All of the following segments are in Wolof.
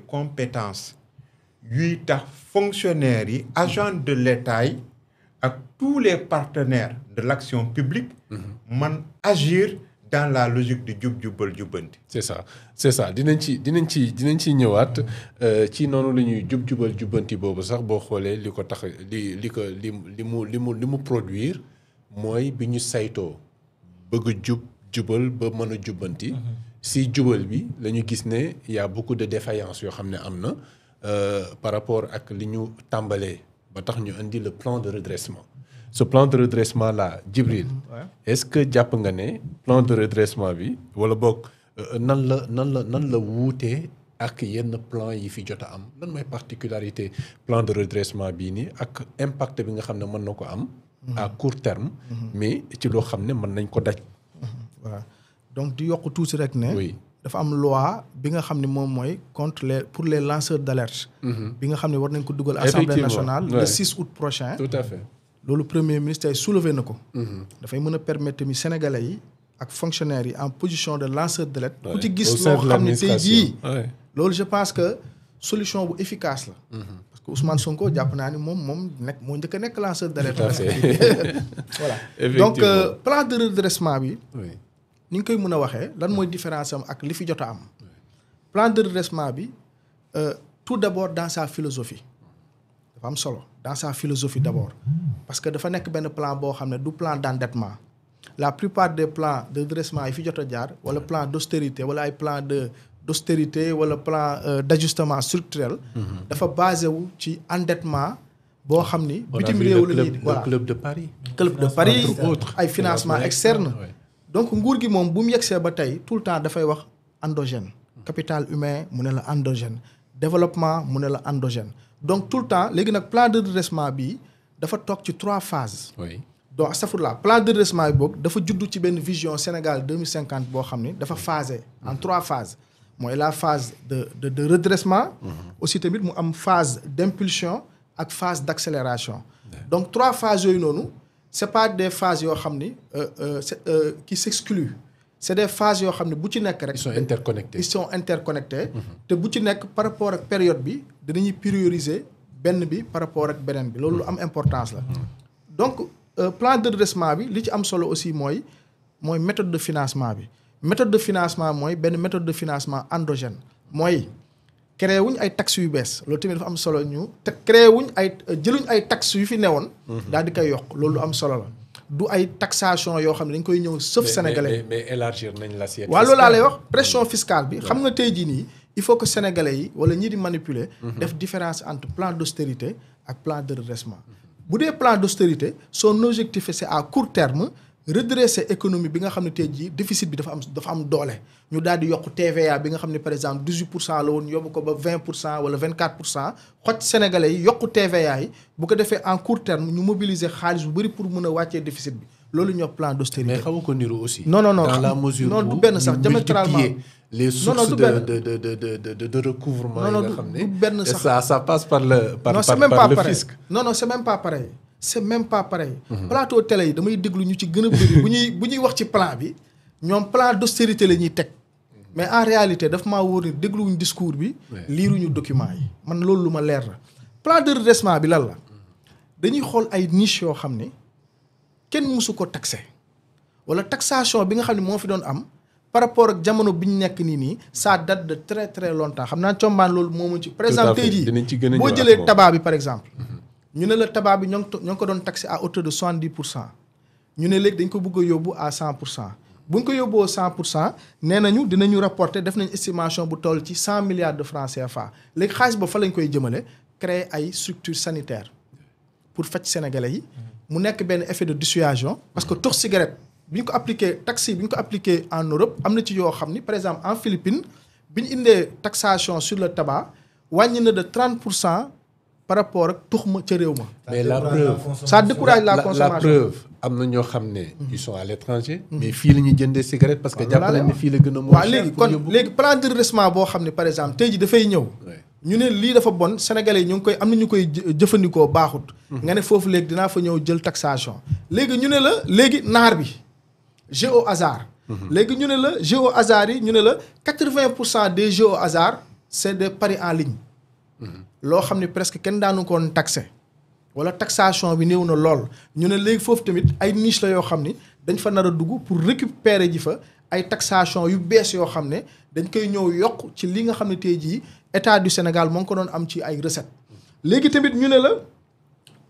compétences yuy tax fonctionnaires yi agents de l'État yi ak tous les partenaires de l'action publique man agir dans la logique de jub jubal jubbanti. c'est ça dinañ ci ñëwaat ci noonu la ñuy jub jubal jubbanti boobu sax boo xoolee li ko tax li mu produire mooy bi ñu saytoo bëgg jubal ba mën a jubbanti. si jubal bi la ñu gis ne y a beaucoup de défaillances yoo xam ne am na par rapport ak li ñu tàmbalee ba tax ñu indi le plan de redressement. ce plan de redressement là Djibril est-ce que jàpp nga ne plan de redressement bi wala boog nan la wuutee ak yenn plan yi fi jot a am lan mooy particularité plan de redressement bii nii ak impact bi nga xam ne mën na ko am à court terme mais ci loo xam ne mën nañ ko daj. voilà donc di yokk tuuti rek ne dafa am loi bi nga xam ne moom mooy pour les lanceurs d'alerte bi nga xam ne war nañ ko dugal Assemblée nationale le 6 août prochain. Tout à fait. loolu premier ministre ay soulevé na ko. dafay mën a permettre mi Sénégalais yi ak fonctionnaires yi en position de lanceur d'alerte. ku ci gis loo xam ne tey jii. loolu je pense que solution bu efficace la. parce que Ousmane Sonko jàpp naa ni moom moo njëkk a nekk lanceur d'alerte. voilà donc plan de redressement bi. ni ñu koy mën a waxee lan mooy différence am ak li fi jot a am. plan de redressement bi tout d'abord dans sa philosophie. dafa am solo dans sa philosophie d'abord parce que dafa nekk benn plan boo xam ne du plan d'endettement la plupart des plans de redressement yi fi jot a jaar wala plan d'austérité wala ay plan d'austérité wala plan d'ajustement structurel dafa basé wu ci endettement boo xam ni bitim réew la ñuy voilà club de Paris entre autres ay financement externe donc nguur gi moom bu mu yegsee ba tey tout le temps dafay wax endogène capital humain mu ne la endogène développement mu ne la endogène donc tout le temps léegi nag plan de redressement bi dafa toog ci 3 phases. donc astafurlah plan de redressement bi boobu dafa juddu ci benn vision Sénégal 2050 boo xam ni dafa phasé en 3 phases mooy la phase de redressement. aussi tamit mu am phase d'impulsion ak phase d'accélération. donc 3 phases yooyu noonu c'est pas des phases yoo xam ni qui s'excluent. c'est des phases yoo xam ne bu ci nekk rek. ils sont interconnectés. te bu ci nekk par rapport ak période bi dinañuy prioriser benn bi par rapport ak beneen bi loolu lu am importance la. donc plan de redressement bi li ci am solo aussi mooy méthode de financement bi. méthode de financement mooy benn méthode de financement endogène mooy créé wuñ ay taxes yu bees loolu tamit dafa am solo ñu te créé wuñ jëluñ ay taxes yu fi newoon. daal di koy yokk loolu lu am solo la. du ay taxation yoo xam ne dañ koy ñëw sauf sénégalais mais élargir nañ l'assiette. waaw loolu laa lay wax pression fiscale bi xam nga tey jii nii il faut que sénégalais yi wala ñi di manipuler. def différence entre plan d'austérité ak plan de redressement. bu dee plan d'austérité son objectif c'est à court terme redresser économie bi nga xam ne tey jii déficit bi dafa am doole. ñu daal di yokk TVA bi nga xam ne par exemple 18% la woon yóbbu ko ba 20% wala 24% xoj sénégalais yi yokk TVA yi bu ko defee en court terme ñu mobiliser xaalis bu bari pour mën a wàccee déficit bi loolu ñoo plan d'austérité. mais xamu ko niru aussi. non dans la mesure où du benn sax diamétralement les sources de recouvrement yi nga xam ne. du benn sax ça passe par le fisc. non c'est même pas pareil. c'est même pas pareil. plateau télé yi damay déglu ñu ci gën a bëri bu ñuy wax ci plan bi ñoom plan d'austérité la ñuy teg mais en réalité daf maa wóor ni dégluwuñ discours bi. liiruñu document yi man loolu lu ma leer la. plan de redressement bi lan la dañuy xool ay niche yoo xam ne kenn mësu ko taxé wala taxation bi nga xam ne moo fi doon am par rapport ak jamono bi ñu nekk nii ça date de très très longtemps xam naa combaan loolu moomu ci. par exemple tey jii boo jëlee tabac bi par exemple. ñu ne la tabac bi ñoo ngi ko doon taxé à hauteur de 70%. ñu ne léegi dañ ko bëgg a yóbbu à 100%. bu ñu ko yóbboo 100% nee nañu dinañu rapporter def nañ estimation bu toll ci 100 milliards de francs CFA léegi xaalis ba fa lañ koy jëmale créer ay structures sanitaires pour faj sénégalais yi. mu nekk benn effet de dissuasion. parce que tux cigarette bi ñu ko appliqué taxe bi ñu ko appliqué en Europe am na ci yoo xam ni par exemple en Philippines bi ñu indee taxation sur le tabac wàññi na de 30%. par rapport ak tux ma ca réew ma. mais la preuve ça décourage la consommation. la preuve am na ñoo xam ne. ils sont à l'étranger. mais fii la ñuy jëndee cigarette parce que jàpp nañ ne fii la gën a. waaw léegi plan de redressement boo xam ne par exemple tey jii dafay ñëw. ñu ne lii dafa bon sénégalais yi ñu ngi koy am na ñu koy jëfandikoo baaxut. nga ne foofu léegi dinaa fa ñëw jël taxation. léegi ñu ne la léegi naar bi jeu au hasard. léegi ñu ne la jeu au hasard yi ñu ne la 80% des jeux au hasard c'est des paris en ligne. loo xam ne presque kenn daanu koon taxé wala taxation bi néew na lool ñu ne léegi foofu tamit ay niche la yoo xam ni dañ fa nar a dugg pour récupérer ji fa ay taxation yu bees yoo xam ne dañ koy ñëw yokk ci li nga xam ne tey jii état du Sénégal moo ngi ko doon am ci ay recettes. léegi tamit ñu ne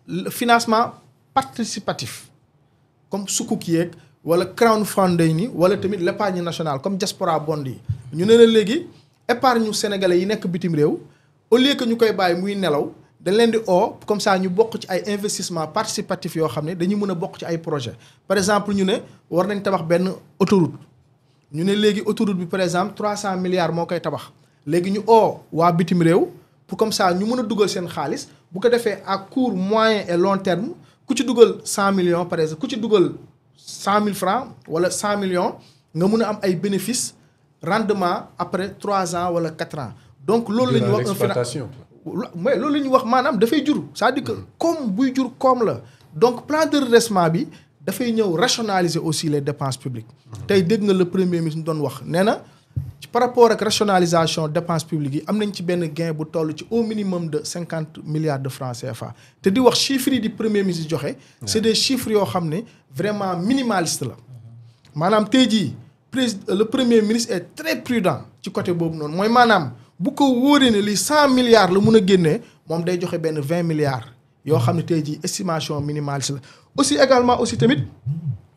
la financement participatif comme sukuk yeeg wala crowdfunding ni wala tamit l'épargne nationale comme diaspora bond yi ñu ne la léegi épargne sénégalais yi nekk bitim réew au lieu que ñu koy bàyyi muy nelaw dañ leen di oo comme ça ñu bokk ci ay investissement participatif yoo xam ne dañuy mën a bokk ci ay projet par exemple ñu ne war nañ tabax benn autoroute ñu ne léegi autoroute bi par exemple 300 milliards moo koy tabax léegi ñu oo waa bitim réew pour comme ça ñu mën a dugal seen xaalis bu ko defee à court moyen et long terme ku ci dugal 100 millions par exemple ku ci dugal 100 000 francs wala 100 millions nga mën a am ay bénéfices rendement après 3 ans wala 4 ans donc loolu la ñuy wax mais loolu la ñuy wax maanaam dafay jur c'est-à-dire que comme buy jur koom la donc plan de redressement bi dafay ñëw rationaliser aussi les dépenses publiques tey dégg nga le premier ministre ñu doon wax nee na par rapport ak rationalisation dépenses publiques yi am nañ ci benn gain bu toll ci au minimum de 50 milliards de francs CFA te di wax chiffres yi di premier ministre joxe c'est des chiffres yoo xam ne vraiment minimaliste la maanaam tey jii le premier ministre est très prudent ci côté boobu noonu mooy maanaam bu ko wóoree ne lii 100 milliards la mun a génnee moom day joxe benn 20 milliards yoo xam ne tey jii estimation minimaliste la aussi également aussi tamit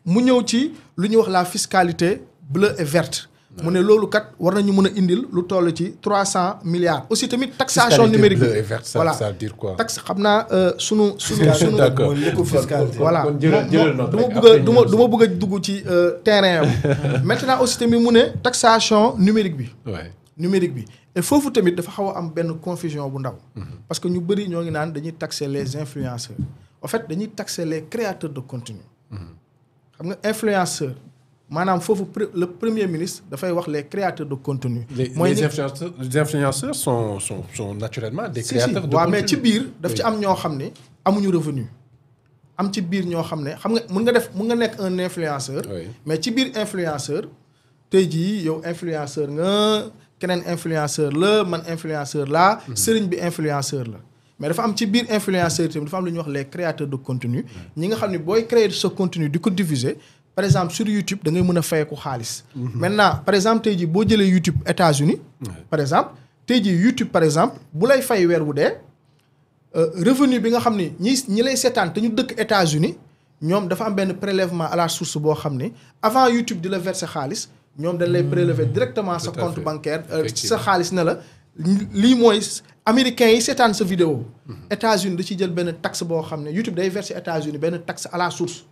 mu ñëw ci lu ñuy wax la fiscalité bleue et verte mu ne loolu kat war nañu mën a indil lu toll ci 300 milliards aussi tamit taxation numérique bi voilà ça veut dire quoi taxe xam naa sunu d'accord voilà du ma bëgg a dugg ci terrain am maintenant aussi tamit mu ne taxation numérique bi numérique bi et foofu tamit dafa xaw a am benn confusion bu ndaw parce que ñu bëri ñoo ngi naan dañuy taxer les influenceurs en fait dañuy taxer les créateurs de contenu xam nga influenceur maanaam foofu le premier ministre dafay wax les créateurs de contenu les influenceurs sont naturellement des créateurs de contenu mais ci biir daf ci am ñoo xam ne amuñu revenu am ci biir ñoo xam ne xam nga mun nga nekk un influenceur mais ci biir influenceur tey jii yow influenceur nga keneen influenceur la man influenceur la sëriñ bi influenceur la mais dafa am ci biir influenceur tamit dafa am lu ñuy wax les créateurs de contenu ñi nga xam ne booy créer sa contenu di ko diffuser par exemple sur YouTube da ngay mën a fayeku xaalis maintenant par exemple tey jii boo jëlee YouTube États-Unis par exemple tey jii YouTube par exemple bu lay fay weer wu dee revenu bi nga xam ne ñi lay seetaan te ñu dëkk États-Unis ñoom dafa am benn prélèvement à la source boo xam ne avant YouTube di la verser xaalis ñoom dañ lay prélever directement sa compte bancaire ci sa xaalis ne la lii mooy américains yi seetaan sa vidéo États-Unis da ciy jël benn taxe boo xam ne YouTube day verser États-Unis benn taxe à la source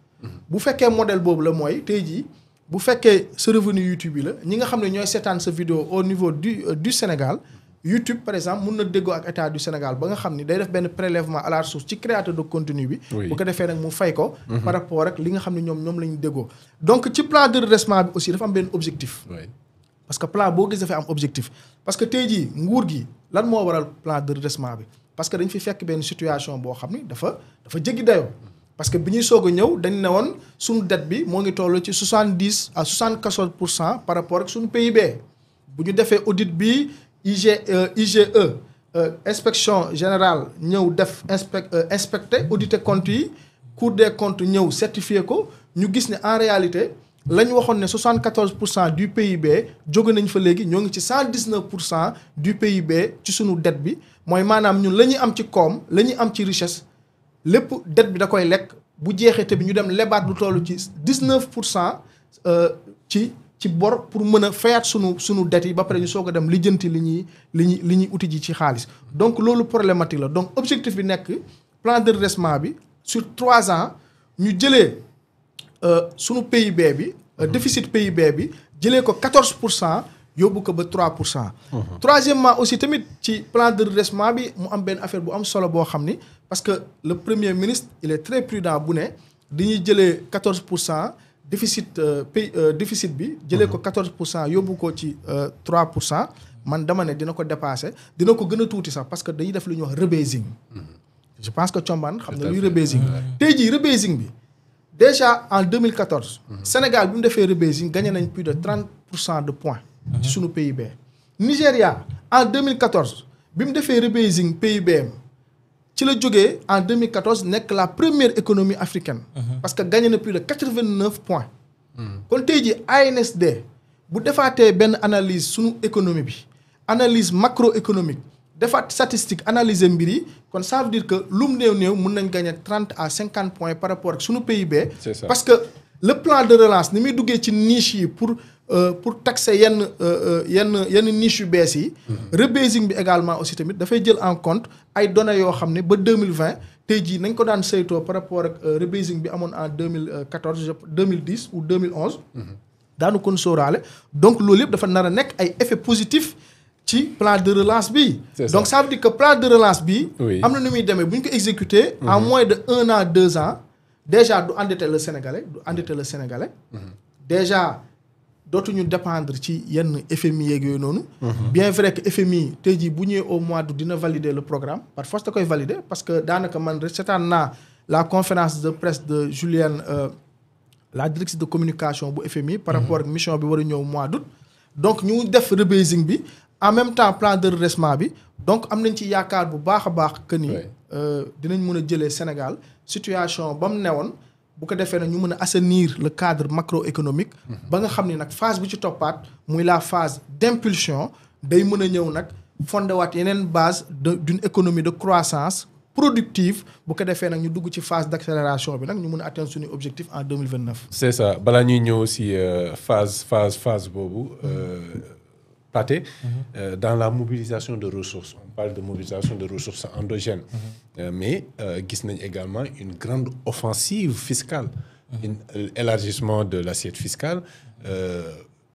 bu fekkee modèle boobu la mooy tey jii bu fekkee sa revenu YouTube yi la ñi nga xam ne ñooy seetaan sa vidéo au niveau du Sénégal YouTube par exemple mun na déggoo ak état du Sénégal ba nga xam ni day def benn prélèvement à la source ci créateur de contenu bi bu ko defee nag mu fay ko par rapport ak li nga xam ne ñoom la ñu déggoo donc ci plan de redressement bi aussi dafa am benn objectif parce que plan boo gis dafay am objectif parce que tey jii nguur gi lan moo waral plan de redressement bi parce que dañ fi fekk benn situation boo xam ni dafa jéggi dayoo parce que bi ñuy soog a ñëw dañ ne woon suñu dette bi moo ngi toll ci 70 à 74% par rapport ak suñu PIB bu ñu defee audit bi IGE inspection générale ñëw def inspecté audité comptes yi Cour des comptes ñëw certifié ko ñu gis ne en réalité la ñu waxoon ne 74% du PIB jóge nañ fa léegi ñoo ngi ci 119% du PIB ci suñu dette bi mooy maanaam ñun la ñuy am ci koom la ñuy am ci richesse lépp dette bi da koy lekk bu jeexee te bi ñu dem lebaat lu toll ci 19% ci bor pour mën a fayaat sunu dette yi ba pare ñu soog a dem lijjanti li ñuy uti ji ci xaalis donc loolu problématique la donc objectif bi nekk plan de redressement bi sur 3 ans ñu jëlee sunu PIB bi déficit PIB bi jëlee ko 14% yóbbu ko ba 3%. Troisièmement aussi tamit ci plan de redressement bi mu am benn affaire bu am solo boo xam ni parce que le premier ministre il est très prudent bu ne dañuy jëlee 14% déficit bi jëlee ko 14% yóbbu ko ci 3% man dama ne dina ko dépasser dina ko gën a tuuti sax parce que dañuy def lu ñuy wax rebasing. je pense que Thiombane xam na luy rebasing. tey jii rebasing bi déjà en 2014. Sénégal bi mu defee rebasing gagné nañ plus de 30% de points. ci sunu PIB. Nigéria en 2014 bi mu defee rebasing PIBM ci la jógee en 2014 nekk la première économie africaine. parce que gagné na plus de 89 points. kon tey jii ANSD bu defaatee benn analyse sunu économie bi analyse macroéconomique defaat statistique analyser mbir yi kon ça veut dire que lu mu néew mun nañ gagné 30 à 50 points par rapport ak sunu PIB. C'est ça. parce que le plan de relance ni muy duggee ci niche yi pour taxer yenn niche yu bees yi. rebasing bi également aussi tamit dafay jël en compte ay données yoo xam ne ba 2020 tey jii nañ ko daan saytoo par rapport ak rebasing bi amoon en 2014 2010 ou 2011. daanu kon sóoraale donc loolu yëpp dafa nar a nekk ay effets positifs ci plan de relance bi. donc ça veut dire que plan de relance bi. am na nu muy demee bu ñu ko exécuter. en moins de 1 an 2 ans déjà du endetter le Sénégalais. déjà dootuñu dépendre ci yenn FMI yeeg yooyu noonu. bien vrai que FMI tey jii bu ñëwee au mois d'août dina valider le programme par force da koy valider parce que daanaka man seetaan naa la conférence de presse de Julienne la directrice de communication bu FMI. par rapport ak mission bi war a ñëw mois d'août. donc ñu def rebasing bi en même temps plan de redressement bi donc am nañ ci yaakaar bu baax a baax que ni. dinañ mën a jëlee Sénégal situation ba mu newoon. bu ko defee nag ñu mën a assainir le cadre macroéconomique. ba nga xam ni nag phase bi ci toppaat muy la phase d'impulsion day mën a ñëw nag fondé waat yeneen base d'une économie de croissance productive bu ko defee nag ñu dugg ci phase d'accélération bi nag ñu mën a atteindre suñu objectif en 2029. c'est ça balaa ñuy ñëw si phase boobu. Pathé, dans la mobilisation de ressources. On parle de mobilisation de ressources endogènes. Mais gis nañ également une grande offensive fiscale. Un élargissement de l'assiette fiscale.